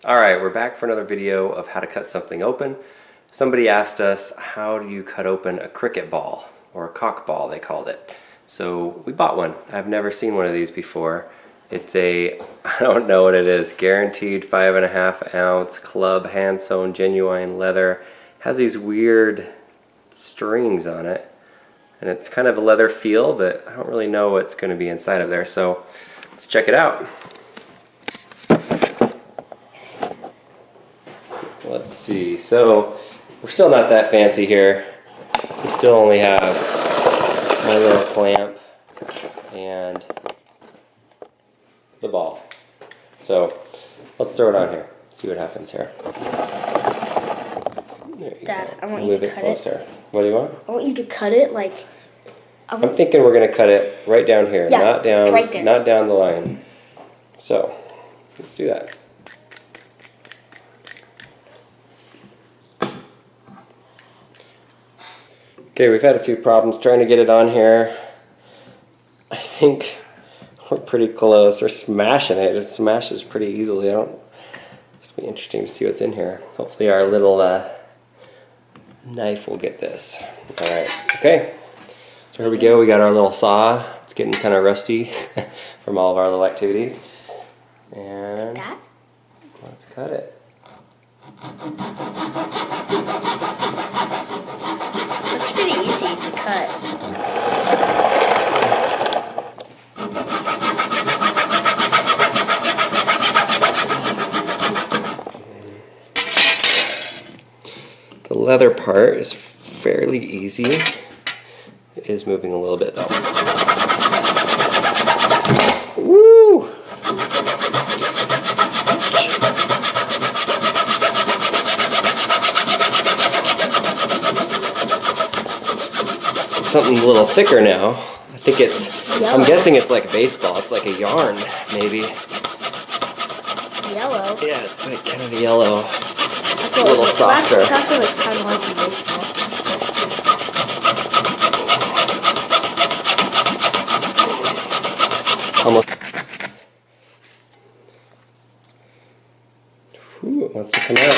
Alright, we're back for another video of how to cut something open. Somebody asked us, how do you cut open a cricket ball, or a cock ball they called it. So we bought one. I've never seen one of these before. It's a, I don't know what it is, guaranteed 5.5 ounce club, hand sewn, genuine leather. Has these weird strings on it. And it's kind of a leather feel, but I don't really know what's going to be inside of there. So let's check it out. Let's see, so we're still not that fancy here. We still only have my little clamp and the ball. So let's throw it on here, see what happens here. There you Dad, go. I want you Move to it cut closer. it. What do you want? I want you to cut it like... I'm thinking we're going to cut it right down here, Yeah, not down, right there. not down the line. So let's do that. Okay, we've had a few problems trying to get it on here. I think we're pretty close. We're smashing it. It smashes pretty easily. It's going to be interesting to see what's in here. Hopefully our little knife will get this. Alright, okay. So here we go. We got our little saw. It's getting kind of rusty from all of our little activities. And that? let's cut it. It's pretty easy to cut. The leather part is fairly easy. It is moving a little bit though. Woo! Something a little thicker now. I think it's, Yellow. I'm guessing it's like baseball. It's like a yarn, maybe. Yellow. Yeah, it's like kind of yellow. It's a little softer. Black chocolate is kind of like a baseball. Almost. Ooh, it wants to come out.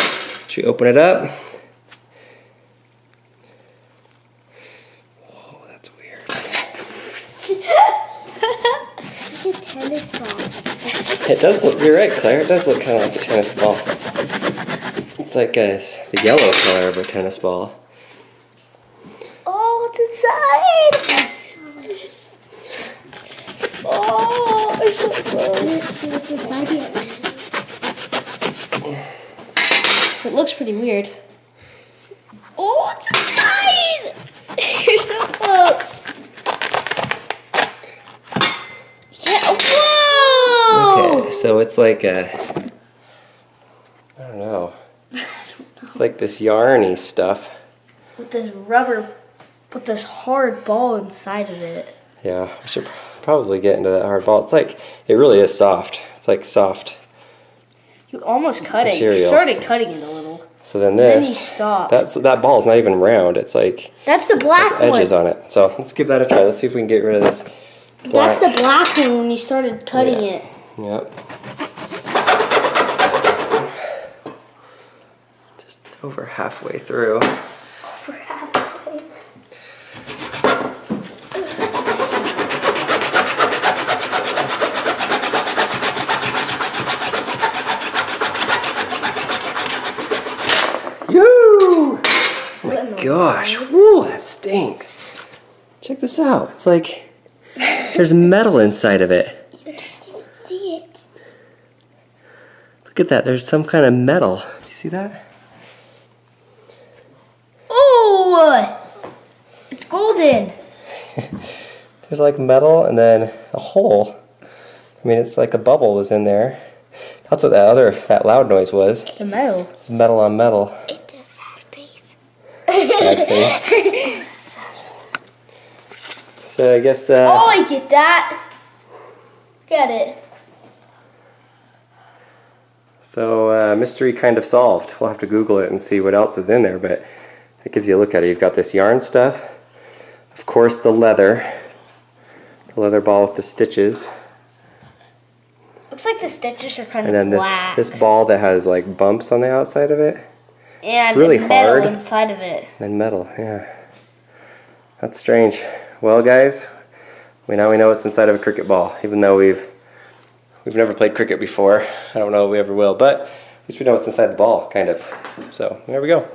Should we open it up? Whoa, that's weird. Like a tennis ball. It does look, you're right, Claire, it does look kind of like a tennis ball. It's like the yellow color of a tennis ball. Oh, it's inside! Oh, it's so close. It's inside here. So it looks pretty weird. Oh, it's inside! You're so close. Yeah, whoa! Okay, so it's like a, I don't know. It's like this yarny stuff. With this rubber, with this hard ball inside of it. Yeah, we should probably get into that hard ball. It's like, it really is soft. It's like soft. You almost cut it. You Material. started cutting it a little. So then Then this, you stop. that ball's not even round. It's like, That's the black there's edges one. on it. So let's give that a try. Let's see if we can get rid of this black. That's the black one when you started cutting Yeah. it. Yep. Just over halfway through. For halfway. Yoo! Oh my gosh. Woo, that stinks. Check this out. It's like there's metal inside of it. You can't see it. Look at that. There's some kind of metal. Do you see that? Oh! It's golden. There's like metal and then a hole. I mean, it's like a bubble was in there. That's what that loud noise was. The metal. It's metal on metal. It does have face. Sad face. So I guess, Oh, I get that. Get it. so mystery kind of solved. We'll have to Google it and see what else is in there, but it gives you a look at it. You've got this yarn stuff. Of course, the leather ball with the stitches. Looks like the stitches are kind And of then black. this ball that has like bumps on the outside of it. and really metal hard. inside of it. And metal, yeah. That's strange. Well, guys, now we know what's inside of a cricket ball, even though we've never played cricket before. I don't know if we ever will, but at least we know what's inside the ball, kind of. So there we go.